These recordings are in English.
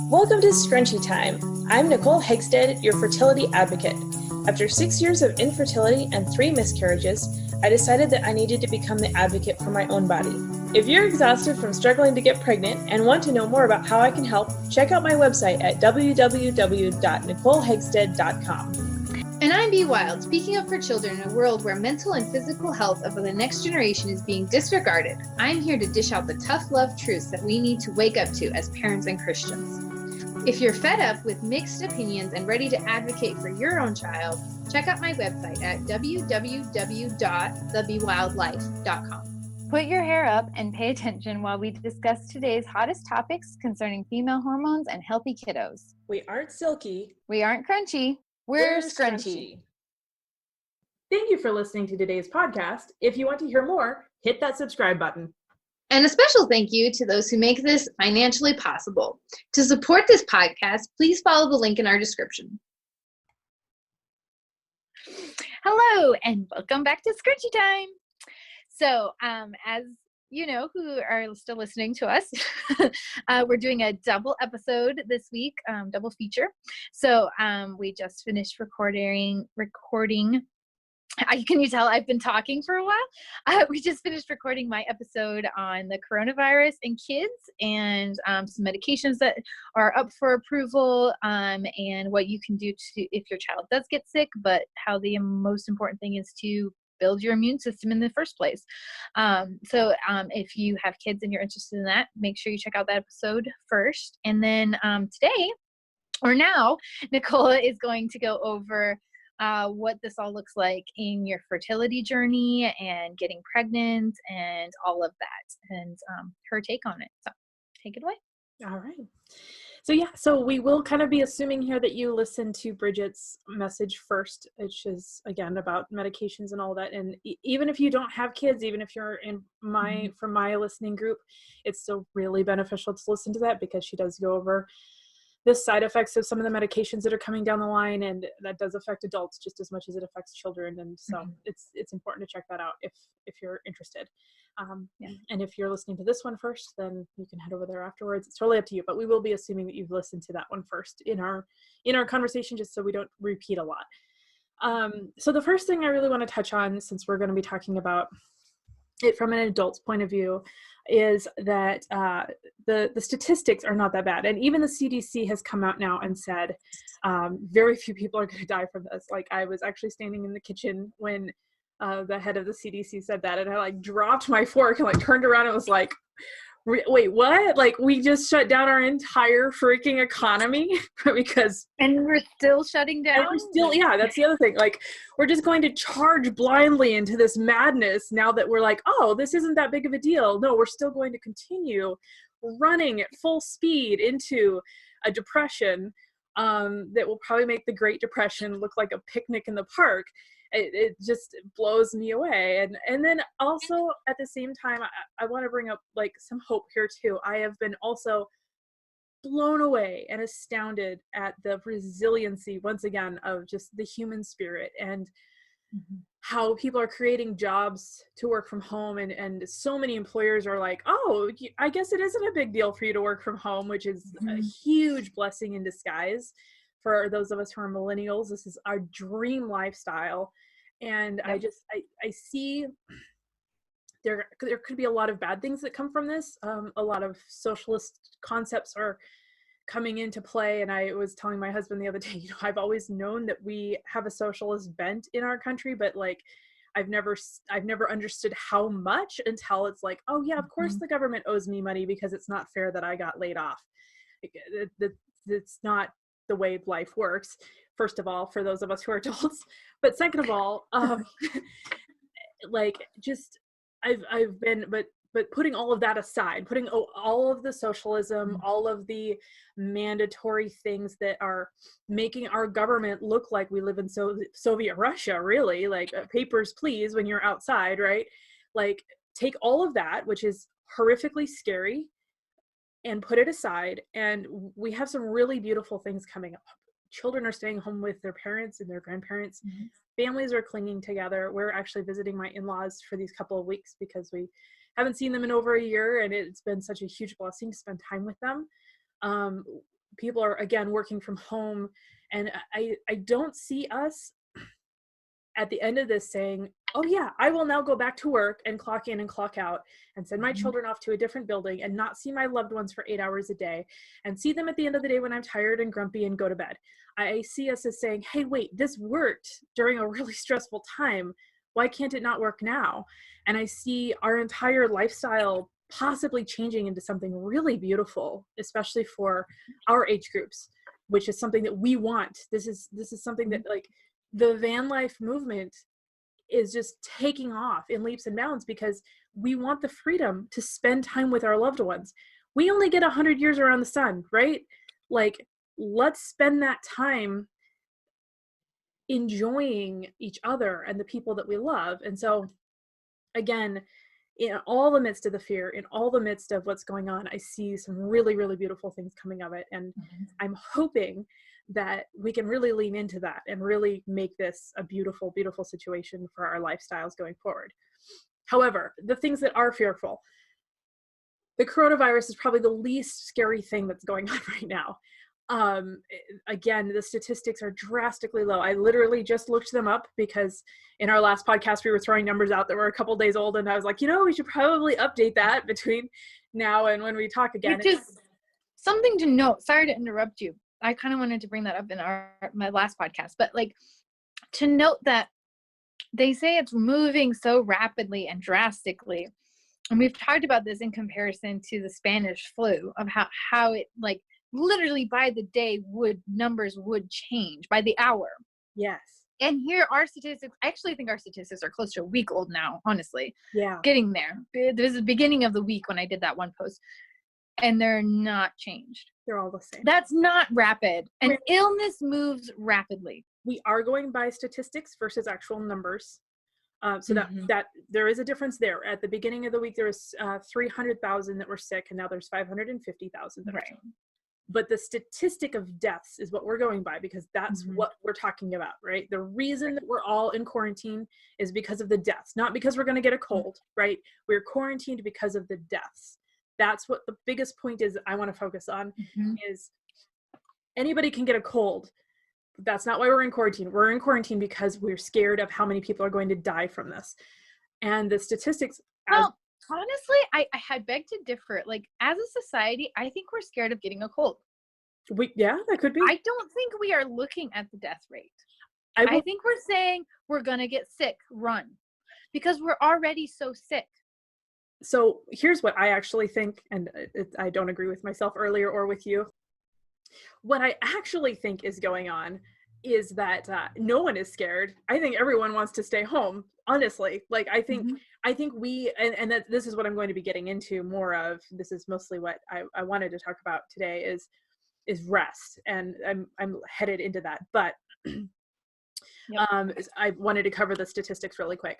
Welcome to Scrunchy Time. I'm Nicole Hegstead, your fertility advocate. After 6 years of infertility and 3 miscarriages, I decided that I needed to become the advocate for my own body. If you're exhausted from struggling to get pregnant and want to know more about how I can help, check out my website at www.nicolehegstead.com. And I'm Bee Wild, speaking up for children in a world where mental and physical health of the next generation is being disregarded. I'm here to dish out the tough love truths that we need to wake up to as parents and Christians. If you're fed up with mixed opinions and ready to advocate for your own child, check out my website at www.thebewildlife.com. Put your hair up and pay attention while we discuss today's hottest topics concerning female hormones and healthy kiddos. We aren't silky. We aren't crunchy. We're scrunchy. Thank you for listening to today's podcast. If you want to hear more, hit that subscribe button. And a special thank you to those who make this financially possible. To support this podcast, please follow the link in our description. Hello, and welcome back to Scrunchy Time. So, as you know, who are still listening to us, we're doing a double episode this week, double feature. So, we just finished recording. Can you tell I've been talking for a while? We just finished recording my episode on the coronavirus in kids and some medications that are up for approval, and what you can do if your child does get sick, but how the most important thing is to build your immune system in the first place. So if you have kids and you're interested in that, make sure you check out that episode first. And then now, Nicole is going to go over what this all looks like in your fertility journey and getting pregnant and all of that, and her take on it. So take it away. All right. So we will kind of be assuming here that you listen to Bridget's message first, which is, again, about medications and all that. And even if you don't have kids, even if you're from my listening group, it's still really beneficial to listen to that, because she does go over the side effects of some of the medications that are coming down the line, and that does affect adults just as much as it affects children. And so it's important to check that out if you're interested. And if you're listening to this one first, then you can head over there afterwards. It's totally up to you, but we will be assuming that you've listened to that one first in our conversation, just so we don't repeat a lot. So the first thing I really want to touch on, since we're going to be talking about it from an adult's point of view, is that the statistics are not that bad. And even the CDC has come out now and said very few people are going to die from this. Like, I was actually standing in the kitchen when the head of the CDC said that, and I dropped my fork and turned around and was like, wait, what? We just shut down our entire freaking economy because... And we're still shutting down? That's the other thing. We're just going to charge blindly into this madness now that we're this isn't that big of a deal. No, we're still going to continue running at full speed into a depression that will probably make the Great Depression look like a picnic in the park. It just blows me away. And then also at the same time, I want to bring up some hope here too. I have been also blown away and astounded at the resiliency, once again, of just the human spirit, and how people are creating jobs to work from home. And so many employers are like, oh, I guess it isn't a big deal for you to work from home, which is a huge blessing in disguise. For those of us who are millennials, this is our dream lifestyle. And yep. I see there could be a lot of bad things that come from this. A lot of socialist concepts are coming into play. And I was telling my husband the other day, I've always known that we have a socialist bent in our country, but I've never understood how much until it's oh yeah, of course the government owes me money because it's not fair that I got laid off. It's not the way life works, first of all, for those of us who are adults, but second of all, I've been, but putting all of that aside, putting all of the socialism, all of the mandatory things that are making our government look like we live in Soviet Russia, really, papers, please, when you're outside, right? Take all of that, which is horrifically scary, and put it aside, and we have some really beautiful things coming up. Children are staying home with their parents and their grandparents. Families are clinging together. We're actually visiting my in-laws for these couple of weeks because we haven't seen them in over a year, and it's been such a huge blessing to spend time with them. people are, again, working from home. And I don't see us at the end of this saying, oh yeah, I will now go back to work and clock in and clock out and send my children off to a different building and not see my loved ones for 8 hours a day and see them at the end of the day when I'm tired and grumpy and go to bed. I see us as saying, hey, wait, this worked during a really stressful time. Why can't it not work now? And I see our entire lifestyle possibly changing into something really beautiful, especially for our age groups, which is something that we want. This is something that, like, the van life movement is just taking off in leaps and bounds because we want the freedom to spend time with our loved ones. We only get 100 years around the sun, right? Like, let's spend that time enjoying each other and the people that we love. And so, again, in all the midst of the fear, in all the midst of what's going on, I see some really, really beautiful things coming of it. And I'm hoping that we can really lean into that and really make this a beautiful, beautiful situation for our lifestyles going forward. However, the things that are fearful, the coronavirus is probably the least scary thing that's going on right now. Again, the statistics are drastically low. I literally just looked them up because in our last podcast, we were throwing numbers out that were a couple days old. And I was like, we should probably update that between now and when we talk again. Which is something to note. Sorry to interrupt you. I kind of wanted to bring that up in my last podcast, but like, to note that they say it's moving so rapidly and drastically. And we've talked about this in comparison to the Spanish flu, of how it, like, literally by the day numbers would change by the hour. Yes. And here our statistics, I actually think our statistics are close to a week old now, honestly. Yeah. Getting there. This is the beginning of the week when I did that one post. And they're not changed. They're all the same. That's not rapid. And illness moves rapidly. We are going by statistics versus actual numbers. So that there is a difference there. At the beginning of the week, there was 300,000 that were sick, and now there's 550,000 that are sick. But the statistic of deaths is what we're going by, because that's what we're talking about, right? The reason that we're all in quarantine is because of the deaths, not because we're going to get a cold, right? We're quarantined because of the deaths. That's what the biggest point is I want to focus on, is anybody can get a cold. That's not why we're in quarantine. We're in quarantine because we're scared of how many people are going to die from this. And the statistics... Well, honestly, I beg to differ. Like, as a society, I think we're scared of getting a cold. That could be. I don't think we are looking at the death rate. I think we're saying we're going to get sick, run. Because we're already so sick. So here's what I actually think, and I don't agree with myself earlier or with you. What I actually think is going on is that no one is scared. I think everyone wants to stay home, honestly. Like, I think we, and that this is what I'm going to be getting into more of. This is mostly what I wanted to talk about today is rest. And I'm headed into that. But I wanted to cover the statistics really quick.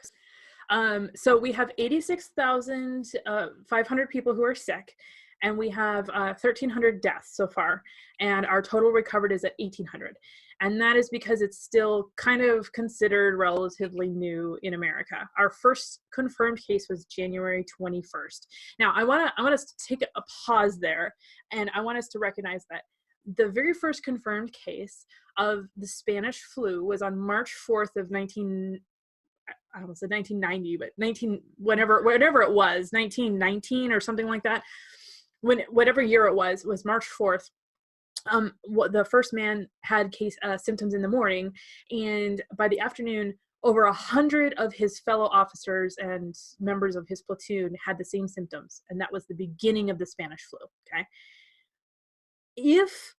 So we have 86,500 people who are sick, and we have 1,300 deaths so far, and our total recovered is at 1,800. And that is because it's still kind of considered relatively new in America. Our first confirmed case was January 21st. Now, I want us to take a pause there, and I want us to recognize that the very first confirmed case of the Spanish flu was on March 4th of 1990, but whatever it was, 1919 or something like that. Whatever year it was March 4th. The first man had symptoms in the morning, and by the afternoon, over 100 of his fellow officers and members of his platoon had the same symptoms, and that was the beginning of the Spanish flu. Okay, if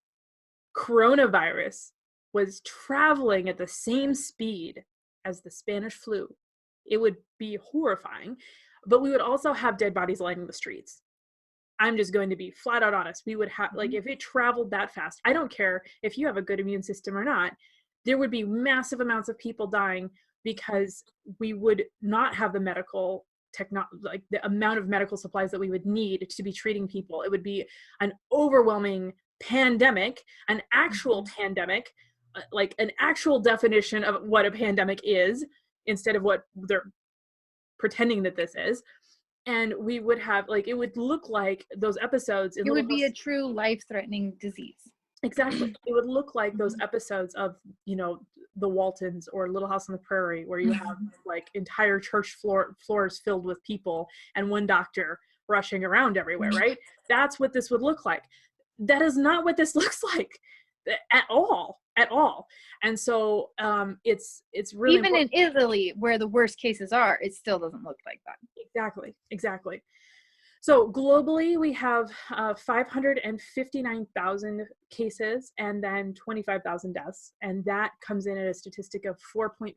coronavirus was traveling at the same speed as the Spanish flu, it would be horrifying, but we would also have dead bodies lining the streets. I'm just going to be flat out honest. We would have, like, if it traveled that fast, I don't care if you have a good immune system or not, there would be massive amounts of people dying because we would not have the medical like the amount of medical supplies that we would need to be treating people. It would be an overwhelming pandemic, an actual pandemic, like an actual definition of what a pandemic is, instead of what they're pretending that this is. And we would have, like, it would look like those episodes. It would be a true life-threatening disease. Exactly. It would look like those episodes of, you know, The Waltons or Little House on the Prairie, where you have like entire church floors filled with people and one doctor rushing around everywhere, right? That's what this would look like. That is not what this looks like at all, at all. And so it's really Even in Italy, where the worst cases are, it still doesn't look like that. Exactly. So globally, we have 559,000 cases and then 25,000 deaths. And that comes in at a statistic of 4.5%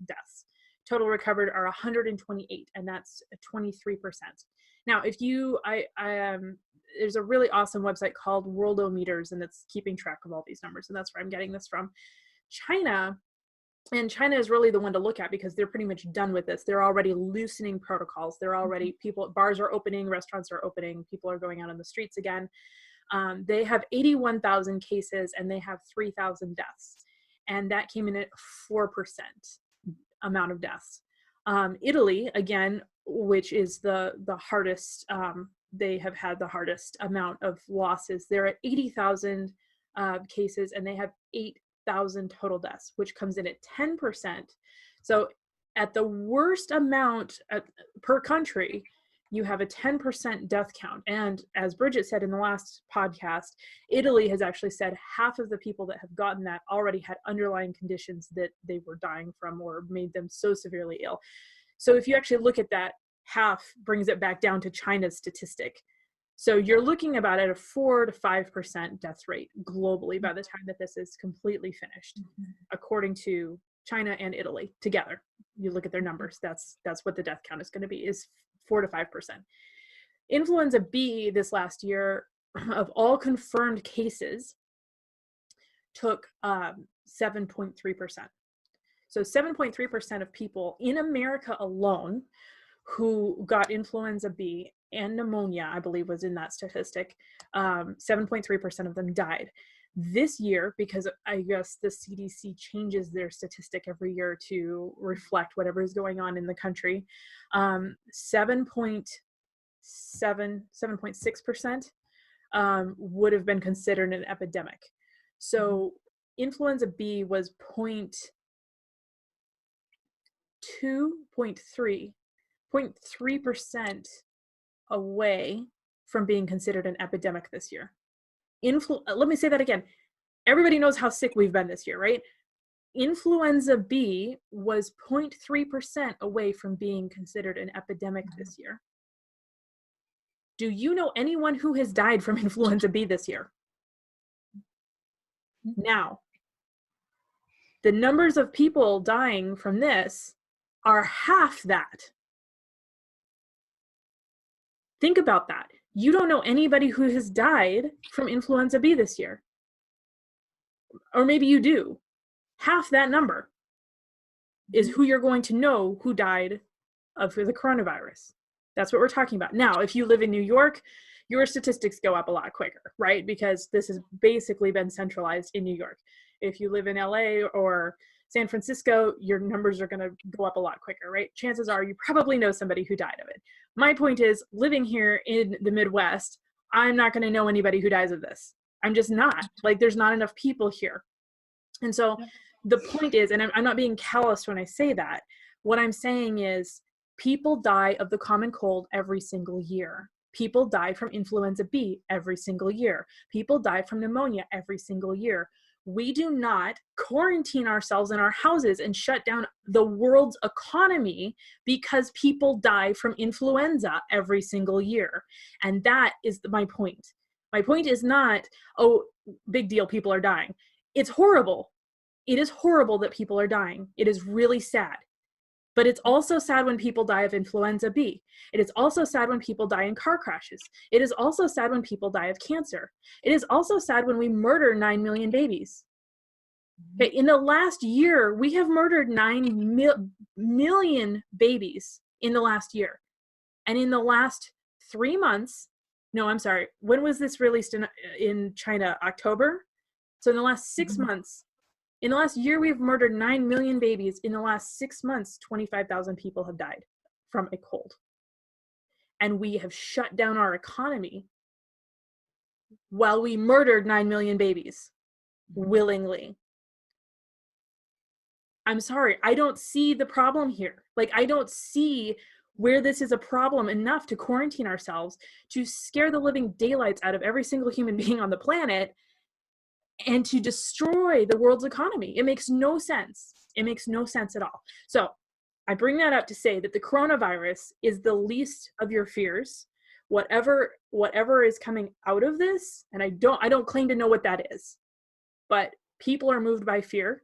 deaths. Total recovered are 128, and that's 23%. Now, if you, there's a really awesome website called Worldometers, and it's keeping track of all these numbers. And that's where I'm getting this from. China is really the one to look at because they're pretty much done with this. They're already loosening protocols. They're already, bars are opening, restaurants are opening, people are going out on the streets again. They have 81,000 cases and they have 3,000 deaths. And that came in at 4% amount of deaths. Italy, again, which is the hardest, they have had the hardest amount of losses. They're at 80,000 cases and they have 8,000 total deaths, which comes in at 10%. So at the worst amount per country, you have a 10% death count. And as Bridget said in the last podcast, Italy has actually said half of the people that have gotten that already had underlying conditions that they were dying from or made them so severely ill. So if you actually look at that, half brings it back down to China's statistic. So you're looking about at a 4 to 5% death rate globally by the time that this is completely finished, according to China and Italy together. You look at their numbers, that's what the death count is going to be, is 4 to 5%. Influenza B this last year, of all confirmed cases, took 7.3%. So 7.3% of people in America alone who got influenza B and pneumonia, I believe was in that statistic, 7.3% of them died. This year, because I guess the CDC changes their statistic every year to reflect whatever is going on in the country, 7.6% would have been considered an epidemic. So influenza B was 0.3% away from being considered an epidemic this year. Let me say that again. Everybody knows how sick we've been this year, right? Influenza B was 0.3% away from being considered an epidemic this year. Do you know anyone who has died from influenza B this year? Now, the numbers of people dying from this are half that. Think about that. You don't know anybody who has died from influenza B this year. Or maybe you do. Half that number is who you're going to know who died of the coronavirus. That's what we're talking about. Now, if you live in New York, your statistics go up a lot quicker, right? Because this has basically been centralized in New York. If you live in LA or San Francisco, your numbers are going to go up a lot quicker, right? Chances are you probably know somebody who died of it. My point is, living here in the Midwest, I'm not going to know anybody who dies of this. I'm just not. Like, there's not enough people here. And so the point is, and I'm not being callous when I say that, what I'm saying is people die of the common cold every single year. People die from influenza B every single year. People die from pneumonia every single year. We do not quarantine ourselves in our houses and shut down the world's economy because people die from influenza every single year. And that is my point. My point is not, oh, big deal, people are dying. It's horrible. It is horrible that people are dying. It is really sad. But it's also sad when people die of influenza B. It is also sad when people die in car crashes. It is also sad when people die of cancer. It is also sad when we murder 9 million babies. Okay, in the last year, we have murdered 9 million babies in the last year. And in the last 3 months, no, I'm sorry, when was this released in China? October? So in the last 6 months, in the last year, we've murdered 9 million babies. In the last 6 months, 25,000 people have died from a cold. And we have shut down our economy while we murdered 9 million babies willingly. I'm sorry, I don't see the problem here. Like, I don't see where this is a problem enough to quarantine ourselves, to scare the living daylights out of every single human being on the planet, and to destroy the world's economy. It makes no sense. It makes no sense at all. So I bring that up to say that the coronavirus is the least of your fears. Whatever is coming out of this, and I don't claim to know what that is, but people are moved by fear,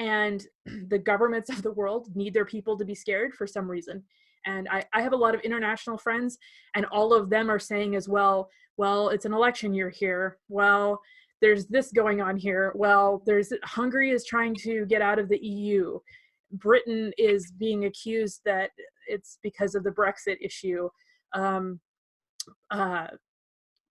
and the governments of the world need their people to be scared for some reason. And I have a lot of international friends, and all of them are saying as well, it's an election year here. Well, there's this going on here. Well, Hungary is trying to get out of the EU. Britain is being accused that it's because of the Brexit issue.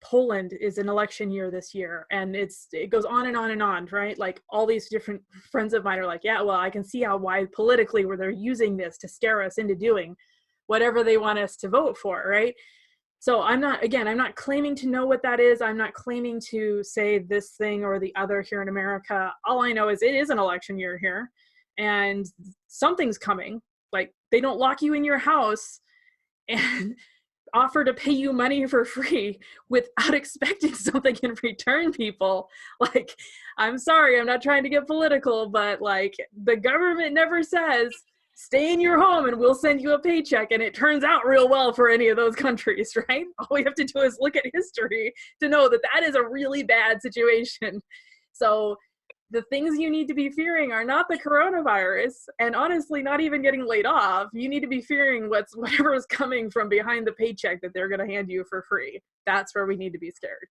Poland is an election year this year, and it goes on and on and on, right? Like, all these different friends of mine are like, yeah, well, I can see why politically where they're using this to scare us into doing whatever they want us to vote for, right? So I'm not claiming to know what that is. I'm not claiming to say this thing or the other here in America. All I know is it is an election year here, and something's coming. Like, they don't lock you in your house and offer to pay you money for free without expecting something in return, people. Like, I'm sorry, I'm not trying to get political, but like, the government never says, stay in your home and we'll send you a paycheck, and it turns out real well for any of those countries, right? All we have to do is look at history to know that that is a really bad situation. So the things you need to be fearing are not the coronavirus, and honestly, not even getting laid off. You need to be fearing whatever is coming from behind the paycheck that they're going to hand you for free. That's where we need to be scared.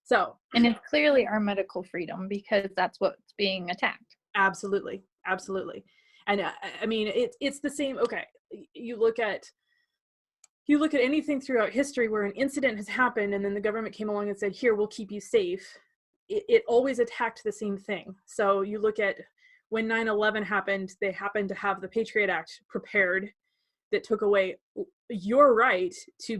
So, and it's clearly our medical freedom, because that's what's being attacked. Absolutely. And I mean, it's the same. Okay, you look at anything throughout history where an incident has happened, and then the government came along and said, here, we'll keep you safe. It always attacked the same thing. So you look at when 9/11 happened, they happened to have the Patriot Act prepared that took away your right to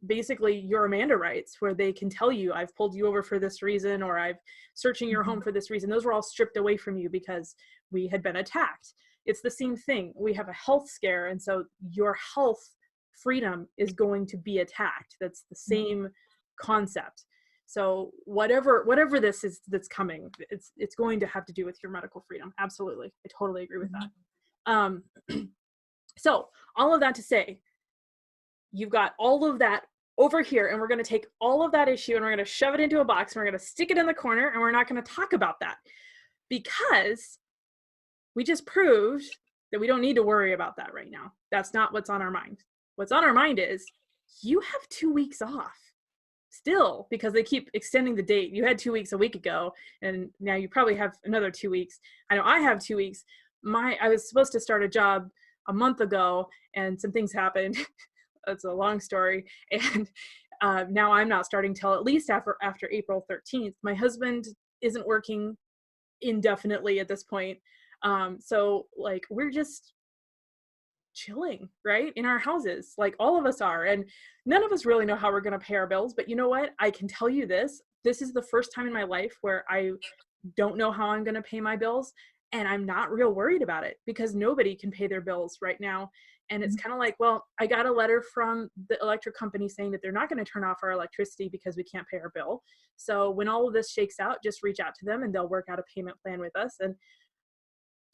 basically your Amanda rights, where they can tell you, I've pulled you over for this reason, or I've searching your home for this reason. Those were all stripped away from you because we had been attacked. It's the same thing. We have a health scare, and so your health freedom is going to be attacked. That's the same concept. So whatever this is that's coming, it's going to have to do with your medical freedom. Absolutely. I totally agree with that. So all of that to say, you've got all of that over here, and we're going to take all of that issue and we're going to shove it into a box, and we're going to stick it in the corner, and we're not going to talk about that, because we just proved that we don't need to worry about that right now. That's not what's on our mind. What's on our mind is you have 2 weeks off still, because they keep extending the date. You had 2 weeks a week ago, and now you probably have another 2 weeks. I know I have 2 weeks. I was supposed to start a job a month ago, and some things happened. It's a long story. And now I'm not starting till at least after April 13th. My husband isn't working indefinitely at this point. So like, we're just chilling, right, in our houses, like all of us are, and none of us really know how we're going to pay our bills. But you know what, I can tell you this is the first time in my life where I don't know how I'm going to pay my bills, and I'm not real worried about it, because nobody can pay their bills right now. And it's kind of like, well, I got a letter from the electric company saying that they're not going to turn off our electricity because we can't pay our bill. So when all of this shakes out, just reach out to them and they'll work out a payment plan with us. And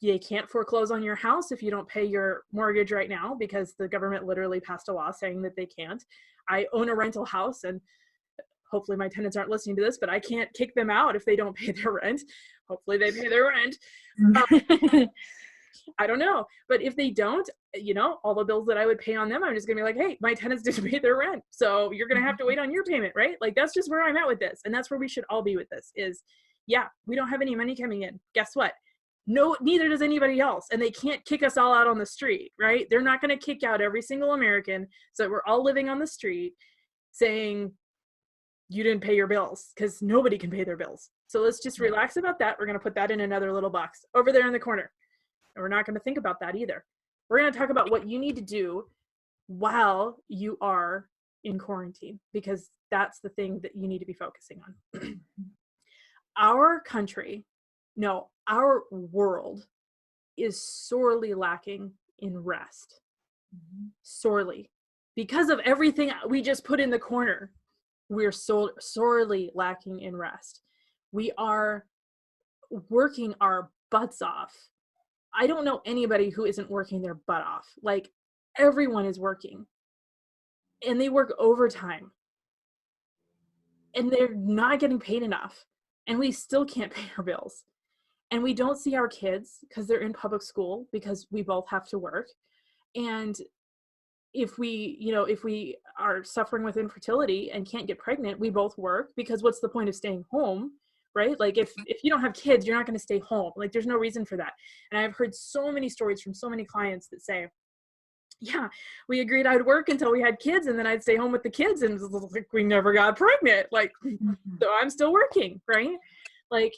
they can't foreclose on your house if you don't pay your mortgage right now, because the government literally passed a law saying that they can't. I own a rental house, and hopefully my tenants aren't listening to this, but I can't kick them out if they don't pay their rent. Hopefully they pay their rent. I don't know. But if they don't, all the bills that I would pay on them, I'm just going to be like, hey, my tenants didn't pay their rent, so you're going to have to wait on your payment, right? Like, that's just where I'm at with this. And that's where we should all be with this is, yeah, we don't have any money coming in. Guess what? No, neither does anybody else. And they can't kick us all out on the street, right? They're not going to kick out every single American. So we're all living on the street saying you didn't pay your bills, because nobody can pay their bills. So let's just relax about that. We're going to put that in another little box over there in the corner. And we're not going to think about that either. We're going to talk about what you need to do while you are in quarantine, because that's the thing that you need to be focusing on. Our country, no, our world is sorely lacking in rest. Sorely. Because of everything we just put in the corner, we're sorely lacking in rest. We are working our butts off. I don't know anybody who isn't working their butt off. Like, everyone is working. And they work overtime. And they're not getting paid enough. And we still can't pay our bills. And we don't see our kids because they're in public school, because we both have to work. And if we are suffering with infertility and can't get pregnant, we both work, because what's the point of staying home, right? Like, if you don't have kids, you're not going to stay home. Like, there's no reason for that. And I've heard so many stories from so many clients that say, yeah, we agreed I'd work until we had kids, and then I'd stay home with the kids, and like, we never got pregnant. Like, so I'm still working, right? Like,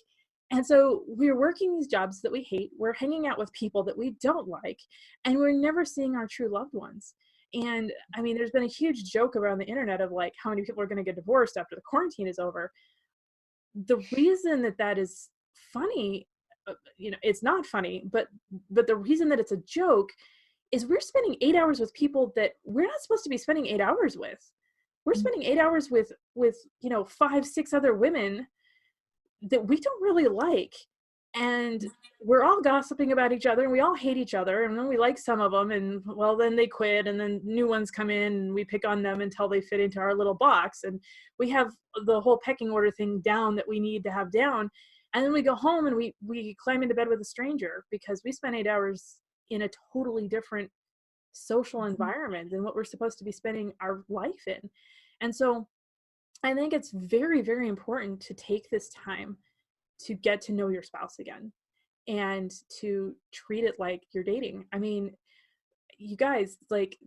and so we're working these jobs that we hate. We're hanging out with people that we don't like, and we're never seeing our true loved ones. And I mean, there's been a huge joke around the internet of like how many people are going to get divorced after the quarantine is over. The reason that is funny, it's not funny, but the reason that it's a joke is we're spending 8 hours with people that we're not supposed to be spending 8 hours with. We're spending 8 hours with 5, 6 other women that we don't really like. And we're all gossiping about each other, and we all hate each other, and then we like some of them, and well, then they quit, and then new ones come in, and we pick on them until they fit into our little box. And we have the whole pecking order thing down that we need to have down. And then we go home and we climb into bed with a stranger because we spent 8 hours in a totally different social environment than what we're supposed to be spending our life in. And so I think it's very, very important to take this time to get to know your spouse again and to treat it like you're dating. I mean, you guys, like,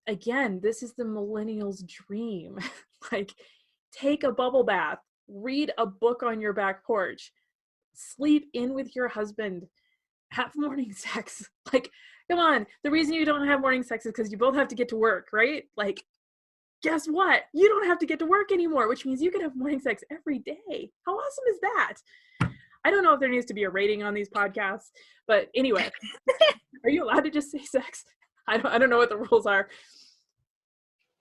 again, this is the millennials' dream. Like, take a bubble bath, read a book on your back porch, sleep in with your husband, have morning sex. Like, come on. The reason you don't have morning sex is because you both have to get to work, right? Like, guess what? You don't have to get to work anymore, which means you can have morning sex every day. How awesome is that? I don't know if there needs to be a rating on these podcasts, but anyway, are you allowed to just say sex? I don't know what the rules are.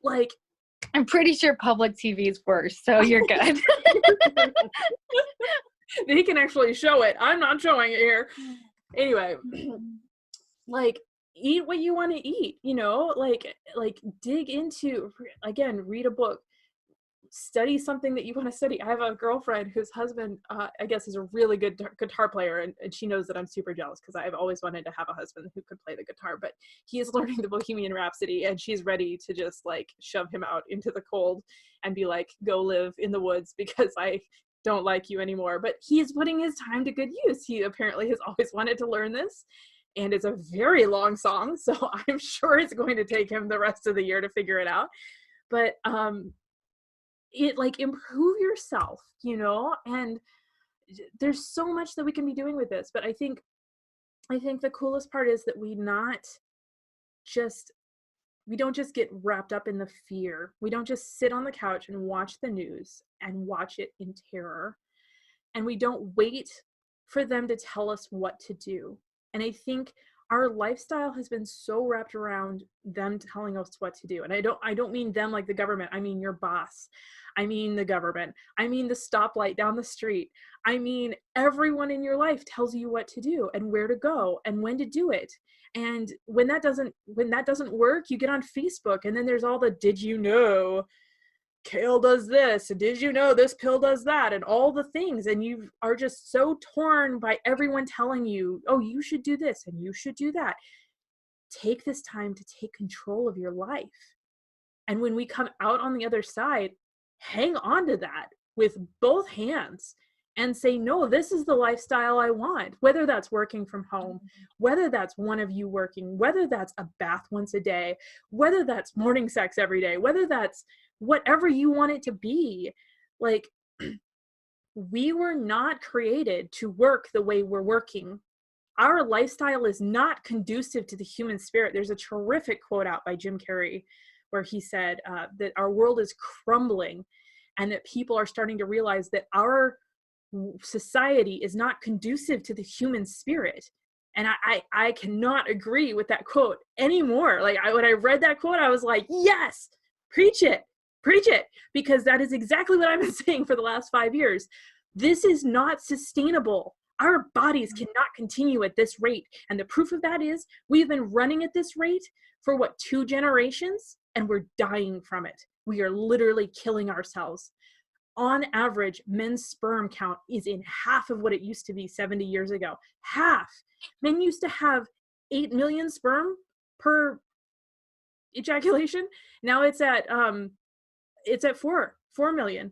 Like, I'm pretty sure public TV is worse, so you're good. They can actually show it. I'm not showing it here. Anyway, like, eat what you want to eat, like dig into, again, read a book, study something that you want to study. I have a girlfriend whose husband, I guess, is a really good guitar player, and she knows that I'm super jealous because I've always wanted to have a husband who could play the guitar, but he is learning the Bohemian Rhapsody, and she's ready to just like shove him out into the cold and be like, go live in the woods because I don't like you anymore. But he's putting his time to good use. He apparently has always wanted to learn this, and it's a very long song, so I'm sure it's going to take him the rest of the year to figure it out. But it, like, improve yourself, and there's so much that we can be doing with this. But I think the coolest part is that we don't just get wrapped up in the fear. We don't just sit on the couch and watch the news and watch it in terror. And we don't wait for them to tell us what to do. And I think our lifestyle has been so wrapped around them telling us what to do. And I don't mean them like the government. I mean your boss. I mean the government. I mean the stoplight down the street. I mean everyone in your life tells you what to do and where to go and when to do it. And when that doesn't work, you get on Facebook, and then there's all the did you know kale does this, and did you know this pill does that, and all the things, and you are just so torn by everyone telling you, oh, you should do this and you should do that. Take this time to take control of your life, and when we come out on the other side, hang on to that with both hands and say, no, this is the lifestyle I want, whether that's working from home, whether that's one of you working, whether that's a bath once a day, whether that's morning sex every day, whether that's whatever you want it to be. Like, we were not created to work the way we're working. Our lifestyle is not conducive to the human spirit. There's a terrific quote out by Jim Carrey where he said that our world is crumbling and that people are starting to realize that our society is not conducive to the human spirit. And I cannot agree with that quote anymore. Like when I read that quote, I was like, yes, preach it, because that is exactly what I've been saying for the last 5 years. This is not sustainable. Our bodies cannot continue at this rate. And the proof of that is we've been running at this rate for 2 generations, and we're dying from it. We are literally killing ourselves. On average, men's sperm count is in half of what it used to be 70 years ago. Half. Men used to have 8 million sperm per ejaculation. Now it's at 4 million.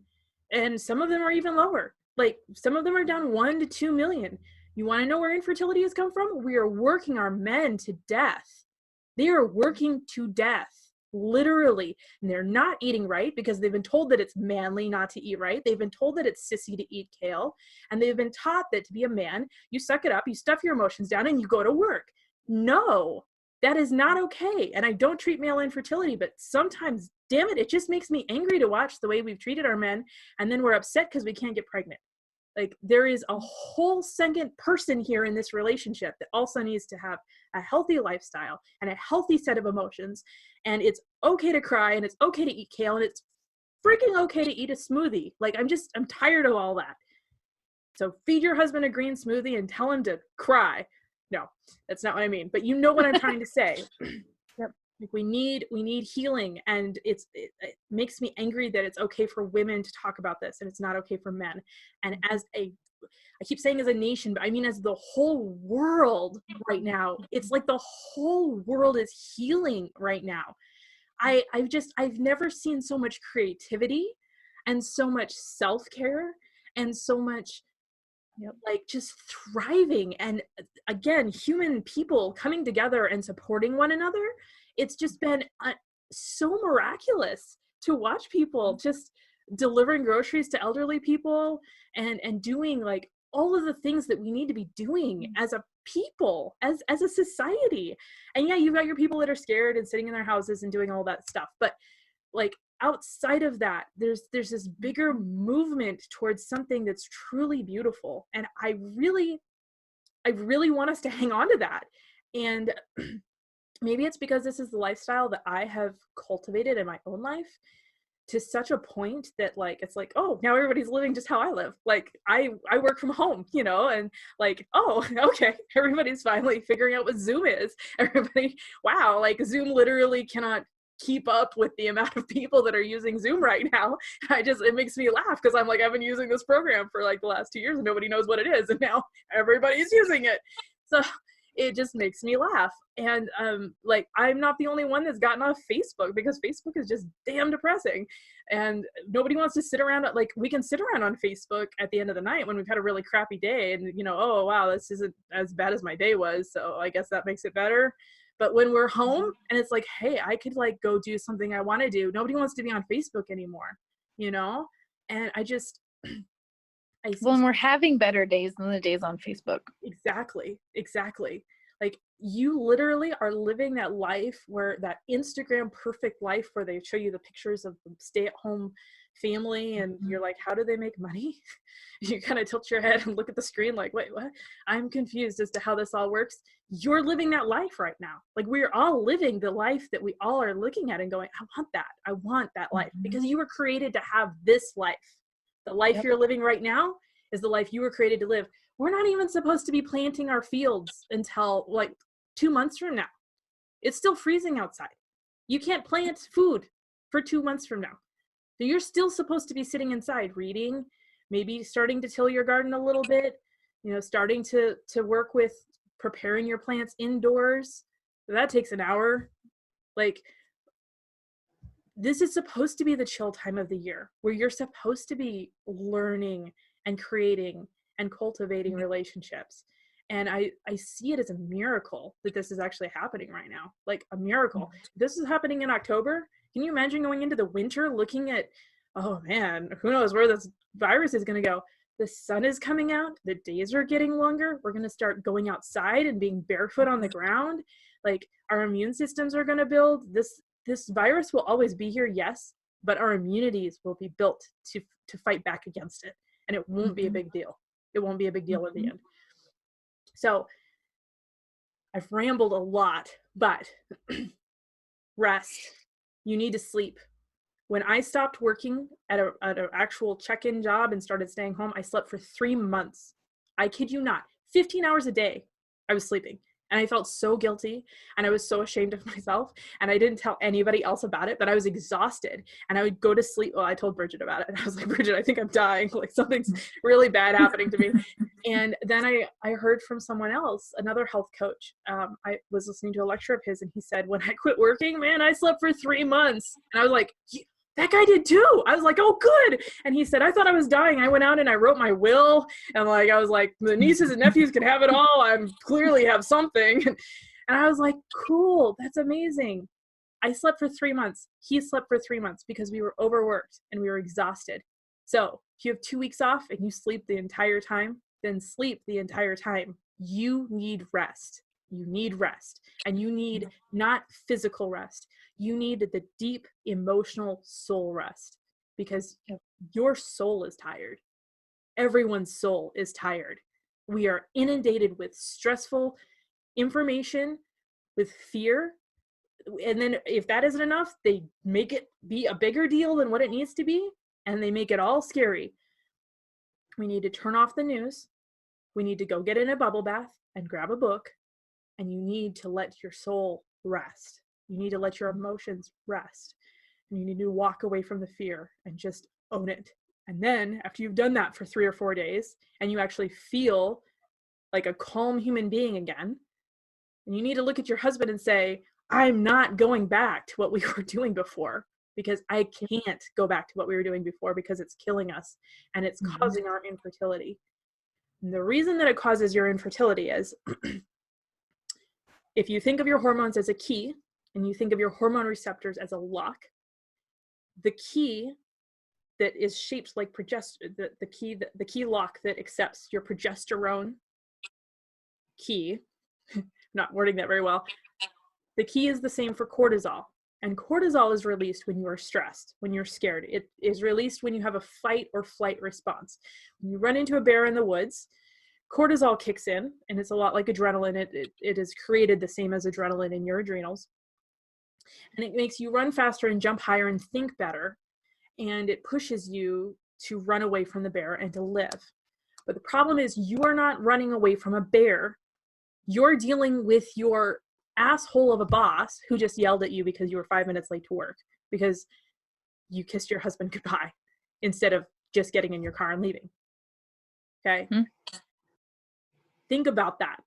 And some of them are even lower. Like some of them are down 1 to 2 million. You want to know where infertility has come from? We are working our men to death. They are working to death. Literally. And they're not eating right because they've been told that it's manly not to eat right. They've been told that it's sissy to eat kale. And they've been taught that to be a man, you suck it up, you stuff your emotions down, and you go to work. No, that is not okay. And I don't treat male infertility, but sometimes, damn it, it just makes me angry to watch the way we've treated our men. And then we're upset because we can't get pregnant. Like there is a whole second person here in this relationship that also needs to have a healthy lifestyle and a healthy set of emotions. And it's okay to cry, and it's okay to eat kale, and it's freaking okay to eat a smoothie. Like I'm tired of all that. So feed your husband a green smoothie and tell him to cry. No, that's not what I mean. But you know what I'm trying to say. Yep. Like we need healing, and it makes me angry that it's okay for women to talk about this and it's not okay for men. And I keep saying as a nation, but I mean as the whole world right now, it's like the whole world is healing right now. I've never seen so much creativity and so much self-care and so much like just thriving, and again, human people coming together and supporting one another. It's just been so miraculous to watch people just delivering groceries to elderly people and doing like all of the things that we need to be doing as a people, as a society. And yeah, you've got your people that are scared and sitting in their houses and doing all that stuff, but like outside of that, there's this bigger movement towards something that's truly beautiful. And I really want us to hang on to that. And maybe it's because this is the lifestyle that I have cultivated in my own life to such a point that like, it's like, oh, now everybody's living just how I live. Like I work from home, you know, and like, oh, okay, everybody's finally figuring out what Zoom is. Everybody, wow, like Zoom literally cannot keep up with the amount of people that are using Zoom right now. It makes me laugh because I'm like, I've been using this program for like the last 2 years and nobody knows what it is. And now everybody's using it. So it just makes me laugh. And like, I'm not the only one that's gotten off Facebook because Facebook is just damn depressing. And nobody wants to sit around, like we can sit around on Facebook at the end of the night when we've had a really crappy day and, you know, oh, wow, this isn't as bad as my day was. So I guess that makes it better. But when we're home and it's like, hey, I could like go do something I want to do. Nobody wants to be on Facebook anymore, you know? And when we're having better days than the days on Facebook. Exactly. Like you literally are living that life where that Instagram perfect life where they show you the pictures of the stay-at-home family and you're like, how do they make money? You kind of tilt your head and look at the screen like, wait, what? I'm confused as to how this all works. You're living that life right now. Like we're all living the life that we all are looking at and going, I want that life, because you were created to have this life. The life you're living right now is the life you were created to live. We're not even supposed to be planting our fields until like 2 months from now. It's still freezing outside. You can't plant food for 2 months from now. So you're still supposed to be sitting inside reading, maybe starting to till your garden a little bit, you know, starting to work with preparing your plants indoors. That takes an hour. Like, this is supposed to be the chill time of the year where you're supposed to be learning and creating and cultivating relationships. And I see it as a miracle that this is actually happening right now, like a miracle. This is happening in October. Can you imagine going into the winter looking at, oh man, who knows where this virus is going to go? The sun is coming out. The days are getting longer. We're going to start going outside and being barefoot on the ground. Like our immune systems are going to build. this virus will always be here, yes, but our immunities will be built to fight back against it. And it won't be a big deal. It won't be a big deal in the end. So I've rambled a lot, but rest. You need to sleep. When I stopped working at an actual check-in job and started staying home, I slept for 3 months. I kid you not, 15 hours a day I was sleeping. And I felt so guilty and I was so ashamed of myself. And I didn't tell anybody else about it, but I was exhausted. And I would go to sleep. Well, I told Bridget about it. And I was like, Bridget, I think I'm dying. Like something's really bad happening to me. And then I heard from someone else, another health coach. I was listening to a lecture of his and he said, when I quit working, man, I slept for 3 months. And I was like, that guy did too. I was like, oh, good. And he said, I thought I was dying. I went out and I wrote my will. And like, I was like, the nieces and nephews can have it all. I clearly have something. And I was like, cool. That's amazing. I slept for 3 months. He slept for 3 months because we were overworked and we were exhausted. So if you have 2 weeks off and you sleep the entire time, then sleep the entire time. You need rest. You need rest. And you need not physical rest. You need the deep emotional soul rest because your soul is tired. Everyone's soul is tired. We are inundated with stressful information, with fear. And then if that isn't enough, they make it be a bigger deal than what it needs to be. And they make it all scary. We need to turn off the news. We need to go get in a bubble bath and grab a book. And you need to let your soul rest. You need to let your emotions rest. And you need to walk away from the fear and just own it. And then after you've done that for 3 or 4 days and you actually feel like a calm human being again, and you need to look at your husband and say, I'm not going back to what we were doing before because I can't go back to what we were doing before because it's killing us and it's causing our infertility. And the reason that it causes your infertility is if you think of your hormones as a key and you think of your hormone receptors as a lock, the key that is shaped like the key lock that accepts your progesterone key, not wording that very well, the key is the same for cortisol. And cortisol is released when you are stressed, when you're scared. It is released when you have a fight or flight response. When you run into a bear in the woods, cortisol kicks in, and it's a lot like adrenaline. It is created the same as adrenaline in your adrenals. And it makes you run faster and jump higher and think better. And it pushes you to run away from the bear and to live. But the problem is you are not running away from a bear. You're dealing with your asshole of a boss who just yelled at you because you were 5 minutes late to work because you kissed your husband goodbye instead of just getting in your car and leaving. Okay? Think about that.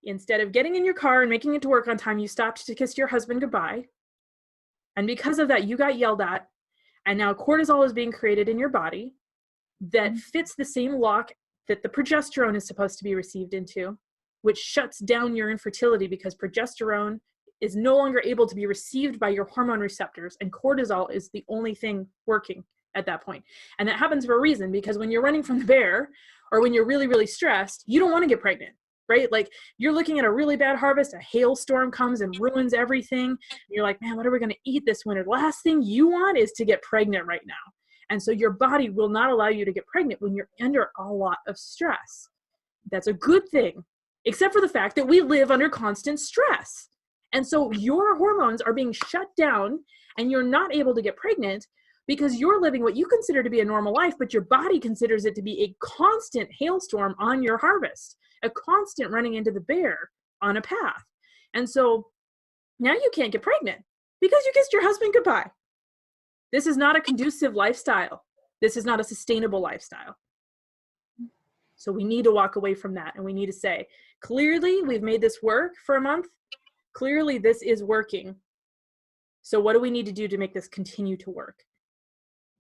Instead of getting in your car and making it to work on time, you stopped to kiss your husband goodbye. And because of that, you got yelled at. And now cortisol is being created in your body that fits the same lock that the progesterone is supposed to be received into, which shuts down your infertility because progesterone is no longer able to be received by your hormone receptors, and cortisol is the only thing working at that point. And that happens for a reason, because when you're running from the bear or when you're really, really stressed, you don't want to get pregnant, right? Like you're looking at a really bad harvest, a hailstorm comes and ruins everything. And you're like, man, what are we going to eat this winter? The last thing you want is to get pregnant right now. And so your body will not allow you to get pregnant when you're under a lot of stress. That's a good thing, except for the fact that we live under constant stress. And so your hormones are being shut down and you're not able to get pregnant because you're living what you consider to be a normal life, but your body considers it to be a constant hailstorm on your harvest, a constant running into the bear on a path. And so now you can't get pregnant because you kissed your husband goodbye. This is not a conducive lifestyle. This is not a sustainable lifestyle. So we need to walk away from that. And we need to say, clearly we've made this work for a month. Clearly this is working. So what do we need to do to make this continue to work?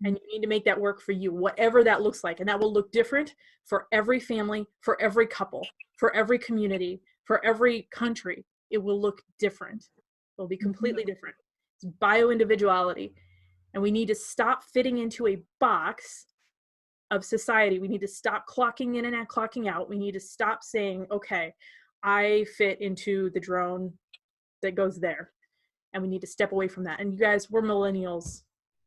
And you need to make that work for you, whatever that looks like. And that will look different for every family, for every couple, for every community, for every country. It will look different. It will be completely different. It's bio-individuality. And we need to stop fitting into a box of society. We need to stop clocking in and clocking out. We need to stop saying, okay, I fit into the drone that goes there. and we need to step away from that. And you guys, we're millennials.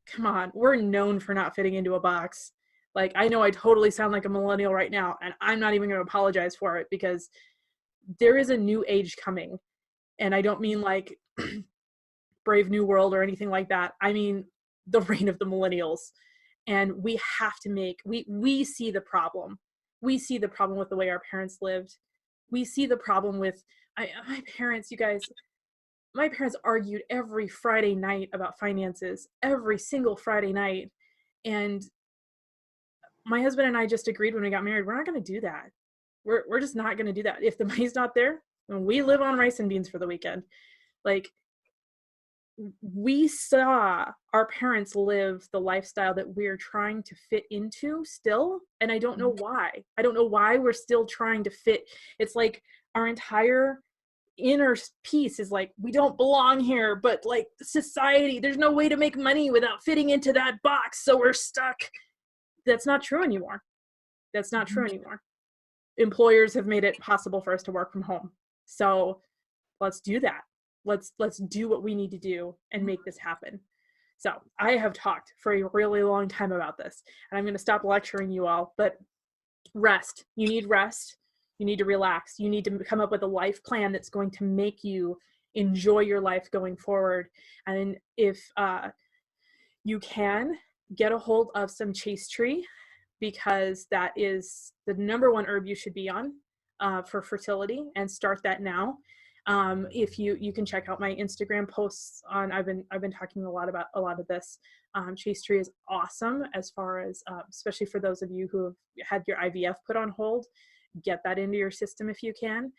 Come on, we're known for not fitting into a box. Like, I know I totally sound like a millennial right now, and I'm not even going to apologize for it, because there is a new age coming. And I don't mean like Brave New World or anything like that. I mean the reign of the millennials. And we have to we see the problem. We see the problem with the way our parents lived. We see the problem with my parents, you guys. My parents argued every Friday night about finances, every single Friday night. And my husband and I just agreed when we got married, we're not going to do that. We're just not going to do that. If the money's not there, then we live on rice and beans for the weekend. Like, we saw our parents live the lifestyle that we're trying to fit into still. And I don't know why. I don't know why we're still trying to fit. It's like our entire inner peace is like, we don't belong here, but like society, there's no way to make money without fitting into that box, so we're stuck. That's not true anymore. That's not true anymore. Employers have made it possible for us to work from home, so let's do that. Let's do what we need to do and make this happen. So I have talked for a really long time about this, and I'm going to stop lecturing you all, but rest. You need rest. You need to relax. You need to come up with a life plan that's going to make you enjoy your life going forward. And if you can, get a hold of some chaste tree, because that is the #1 herb you should be on for fertility, and start that now. If you can check out my Instagram posts on, I've been talking a lot about a lot of this. Chaste tree is awesome, as far as especially for those of you who have had your IVF put on hold. Get that into your system if you can.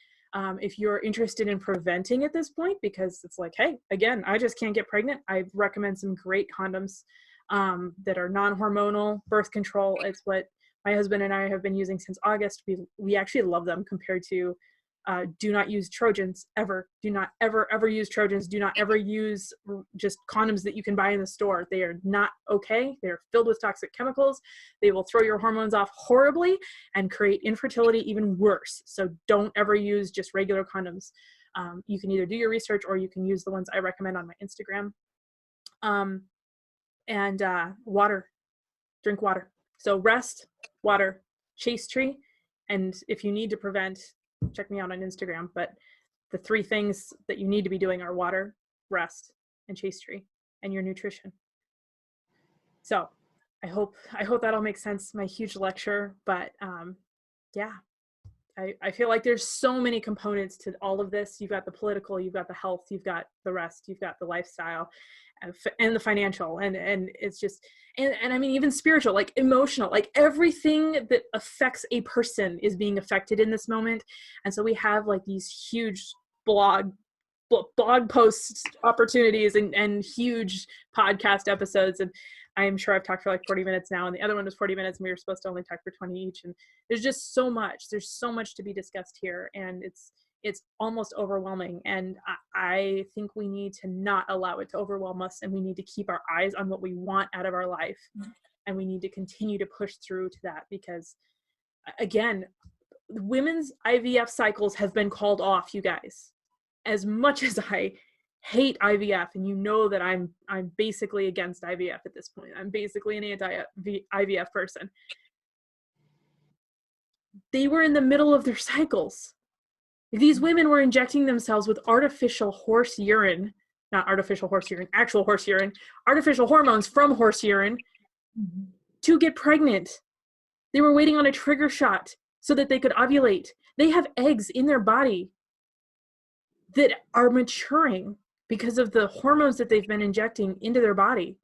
If you're interested in preventing at this point, because it's like, hey, again, I just can't get pregnant, I recommend some great condoms that are non-hormonal birth control. It's what my husband and I have been using since August. We actually love them compared to do not use Trojans ever. Do not ever use Trojans. Do not ever use just condoms that you can buy in the store. They are not okay. They're filled with toxic chemicals. They will throw your hormones off horribly and create infertility even worse. So don't ever use just regular condoms. You can either do your research, or you can use the ones I recommend on my Instagram. And water. Drink water. So rest, water, chaste tree, and if you need to prevent, check me out on Instagram. But the 3 things that you need to be doing are water, rest, and chaste tree, and your nutrition. So I hope that all makes sense. My huge lecture, but yeah, I feel like there's so many components to all of this. You've got the political, you've got the health, you've got the rest, you've got the lifestyle, and the financial, and it's just, and I mean, even spiritual, like emotional, like everything that affects a person is being affected in this moment. And so we have like these huge blog post opportunities and huge podcast episodes. And I am sure I've talked for like 40 minutes now, and the other one was 40 minutes, and we were supposed to only talk for 20 each. And there's just so much to be discussed here, and it's almost overwhelming. And I think we need to not allow it to overwhelm us, and we need to keep our eyes on what we want out of our life. And we need to continue to push through to that, because again, women's IVF cycles have been called off, you guys. As much as I hate IVF, and you know that I'm basically against IVF at this point. I'm basically an anti-IVF person. They were in the middle of their cycles. These women were injecting themselves with artificial horse urine, not artificial horse urine, actual horse urine, artificial hormones from horse urine to get pregnant. They were waiting on a trigger shot so that they could ovulate. They have eggs in their body that are maturing because of the hormones that they've been injecting into their body,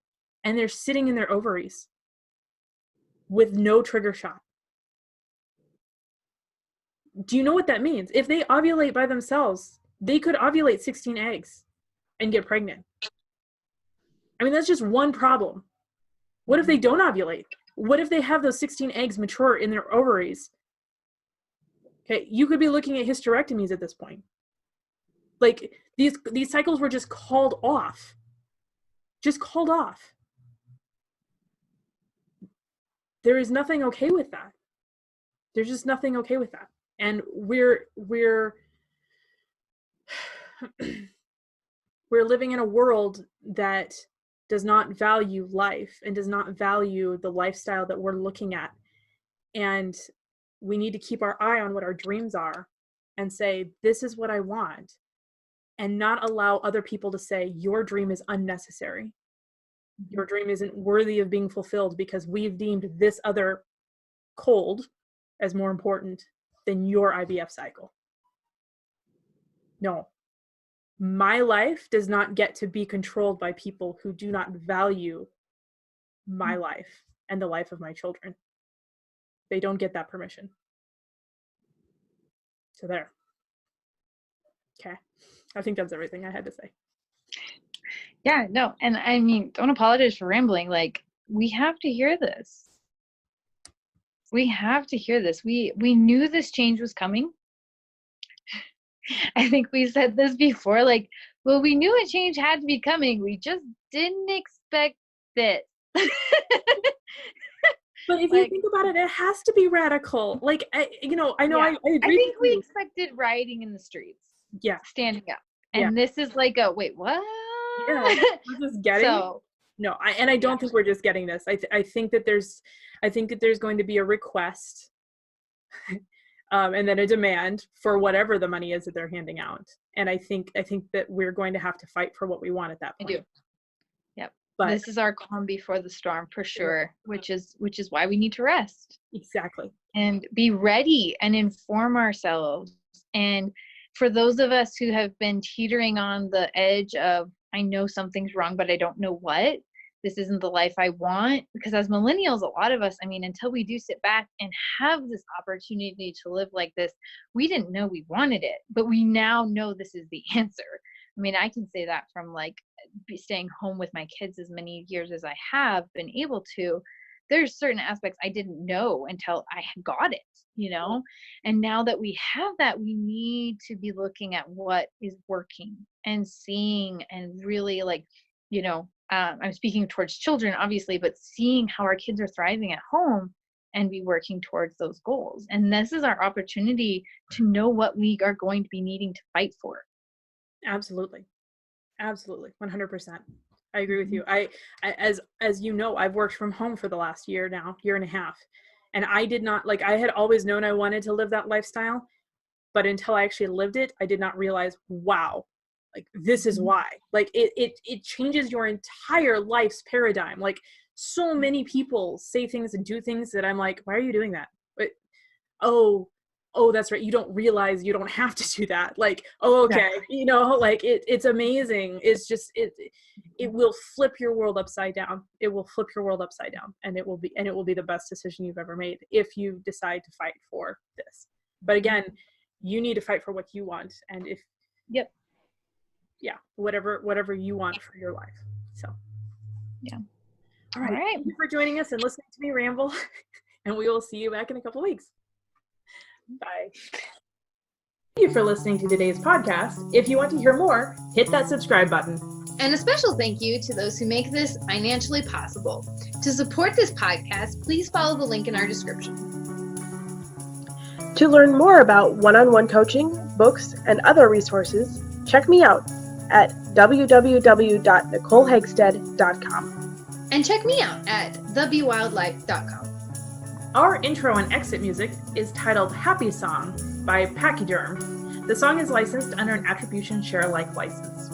and they're sitting in their ovaries with no trigger shot. Do you know what that means? If they ovulate by themselves, they could ovulate 16 eggs and get pregnant. I mean, that's just one problem. What if they don't ovulate? What if they have those 16 eggs mature in their ovaries? Okay, you could be looking at hysterectomies at this point. Like, these cycles were just called off. Just called off. There is nothing okay with that. There's just nothing okay with that. And we're we're living in a world that does not value life and does not value the lifestyle that we're looking at. And we need to keep our eye on what our dreams are and say, this is what I want, and not allow other people to say, your dream is unnecessary. Your dream isn't worthy of being fulfilled because we've deemed this other cold as more important than your IVF cycle. No. My life does not get to be controlled by people who do not value my life and the life of my children. They don't get that permission. So there. Okay. I think that's everything I had to say. Yeah, no. And I mean, don't apologize for rambling. Like, we have to hear this. We have to hear this. We knew this change was coming. I think we said this before, like, well, we knew a change had to be coming. We just didn't expect this. But if you think about it, it has to be radical. Like, I agree. I think we expected rioting in the streets. Yeah. Standing up. And this is like a, wait, what? Yeah. We're just getting No, I don't think we're just getting this. I think that there's going to be a request and then a demand for whatever the money is that they're handing out. And I think that we're going to have to fight for what we want at that point. I do. Yep. But this is our calm before the storm for sure, which is why we need to rest. Exactly. And be ready and inform ourselves. And for those of us who have been teetering on the edge of, I know something's wrong, but I don't know what, this isn't the life I want. Because as millennials, a lot of us, I mean, until we do sit back and have this opportunity to live like this, we didn't know we wanted it, but we now know this is the answer. I mean, I can say that from like staying home with my kids as many years as I have been able to. There's certain aspects I didn't know until I had got it, and now that we have that, we need to be looking at what is working and seeing and really like, I'm speaking towards children, obviously, but seeing how our kids are thriving at home and be working towards those goals. And this is our opportunity to know what we are going to be needing to fight for. Absolutely. 100%. I agree with you. I as you know, I've worked from home for the last year and a half. And I did not, like, I had always known I wanted to live that lifestyle, but until I actually lived it, I did not realize, wow, like, this is why. Like, it changes your entire life's paradigm. Like, so many people say things and do things that I'm like, why are you doing that? But, oh, that's right. You don't realize you don't have to do that. Like, oh, okay. Yeah. Like it's amazing. It's just, it will flip your world upside down. It will flip your world upside down, and it will be the best decision you've ever made if you decide to fight for this. But again, you need to fight for what you want. And if, whatever you want for your life. So, yeah. All right. Thank you for joining us and listening to me ramble. And we will see you back in a couple weeks. Bye. Thank you for listening to today's podcast. If you want to hear more, hit that subscribe button. And a special thank you to those who make this financially possible. To support this podcast, please follow the link in our description. To learn more about one-on-one coaching, books, and other resources, check me out at www.nicolehagstead.com. And check me out at thebewildlife.com. Our intro and exit music is titled Happy Song by Pachyderm. The song is licensed under an Attribution Share Alike license.